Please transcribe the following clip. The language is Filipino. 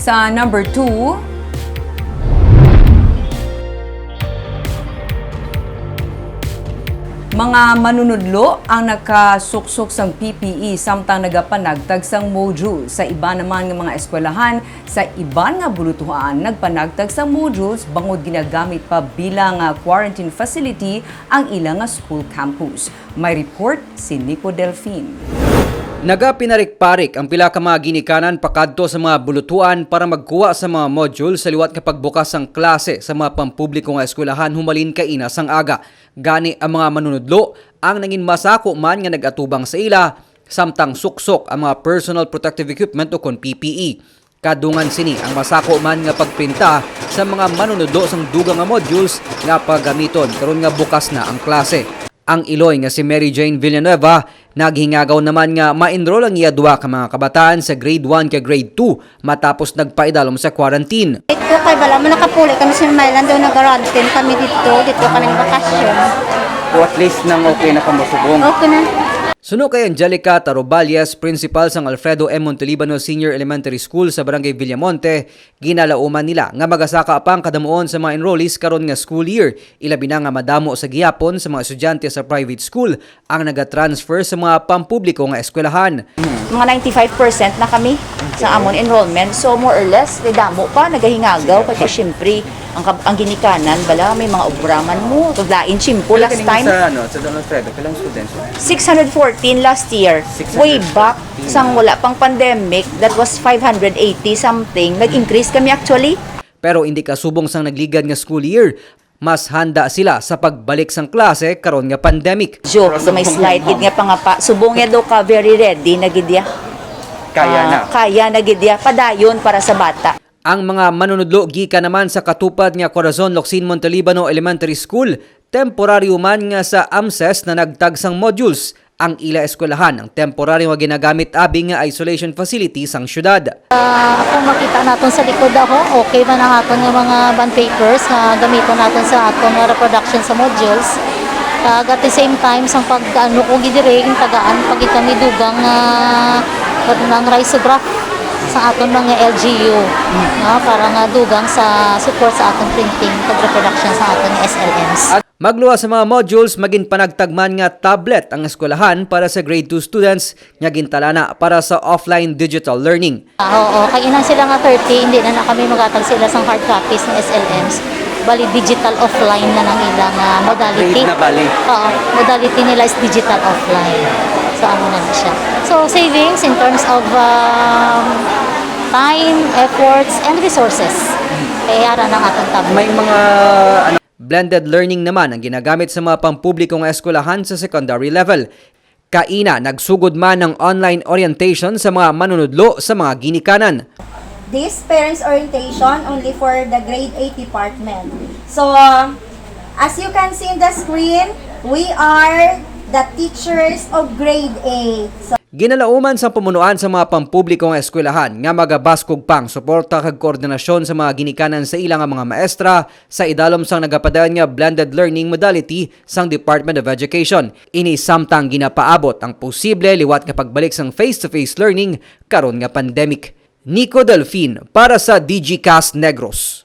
Sa number 2, mga manunudlo ang nakasuksok sang PPE samtang nagapanagtag sang module. Sa iba naman ng mga eskwelahan, sa iban nga bulutuhan, nagpanagtag sang modules bangod ginagamit pa bilang quarantine facility ang ilang school campus. May report si Nico Delfin. Nagapinarik-parik ang pila ka mga ginikanan pakadto sa mga bulutuan para magkuha sa mga module sa liwat kapag bukas ang klase sa mga pampubliko nga eskwelahan humalin kaina sang aga. Gani ang mga manunudlo ang nangin masako man nga nagatubang sa ila samtang suksok ang mga personal protective equipment o kon PPE. Kadungan sini ang masako man nga pagprinta sa mga manunudlo sang dugang nga modules nga paggamiton karon nga bukas na ang klase. Ang Iloy nga si Mary Jane Villanueva naghingagaw naman nga ma-enroll ang iya duwa ka mga kabataan sa grade 1 ka grade 2 matapos nagpaidalom sa quarantine. Ito kay bala mo nakapuli kami sa Mainland daw nag-quarantine kami dito kami bakasyon. O at least nang okay na kamusubong. Okay na. Suno kay Angelica Taroballes, principal sang Alfredo M. Montelibano Senior Elementary School sa Barangay Villamonte, ginalauman nila nga magasaka pang kadamuon sa mga enrollees karon nga school year. Ilabi na nga madamo sa gihapon sa mga estudyante sa private school ang nagatransfer sa mga pampubliko nga eskwelahan. Mga 95% na kami sa amon enrollment. So more or less, damo pa, nagahingagaw. Kasi syempre, ang ginikanan, bala, may mga obraman mo. Tuglain, chimpo last time. Sa Don Alfredo, kailang students? 614 last year. 614. Way back, sang wala pang pandemic, that was 580 something. Nag-increase kami actually. Pero hindi kasubong sang nagligad nga school year. Mas handa sila sa pagbalik sang klase karon nga pandemic. Joke, may slide, gid nga pangapa. Subong ya daw ka, very ready, nagidya. Kaya na. Kaya nagidya, padayon para sa bata. Ang mga manunudlo gika naman sa katupad nga Corazon Locsin Montelibano Elementary School, temporaryo man nga sa AMSES na nagtagsang modules ang ila eskwelahan ang temporaryo nga ginagamit abi nga isolation facility sang syudad. Ako makita naton sa likod ako, okay man ang aton nga mga bond papers nga gamiton naton sa aton nga reproduction sa modules. At the same time, sang pag-ano ko gidire, tagaan pag kami dugang ng risograph sa aton mga LGU para nga dugang sa support sa aton printing pag reproduction sa aton SLMs. At magluwa sa mga modules, maging panagtagman nga tablet ang eskwelahan para sa grade 2 students nga gintalana para sa offline digital learning. Oo, kay inang sila nga 30, hindi na kami magatag sila sa hard copies ng SLMs. Bali, digital offline na ng ilang modality. Grade na bali. Oo, modality nila is digital offline. So, ano na siya. So, savings in terms of time, efforts, and resources. Kaya ara ng atong tablet. May mga Blended learning naman ang ginagamit sa mga pampublikong eskwelahan sa secondary level. Kaina, nagsugod man ng online orientation sa mga manunudlo sa mga ginikanan. This parents orientation only for the grade 8 department. So, as you can see in the screen, we are the teachers of grade 8. So, Ginalauman sa pamunuan sa mga pampublikong eskwelahan nga magabaskog pang suporta kag koordinasyon sa mga ginikanan sa ilang mga maestra sa idalom sang nagapadayon nga blended learning modality sang Department of Education. Ini samtang ginapaabot ang posible liwat nga pagbalik sang face-to-face learning karon nga pandemic. Nico Delfin para sa DGCast Negros.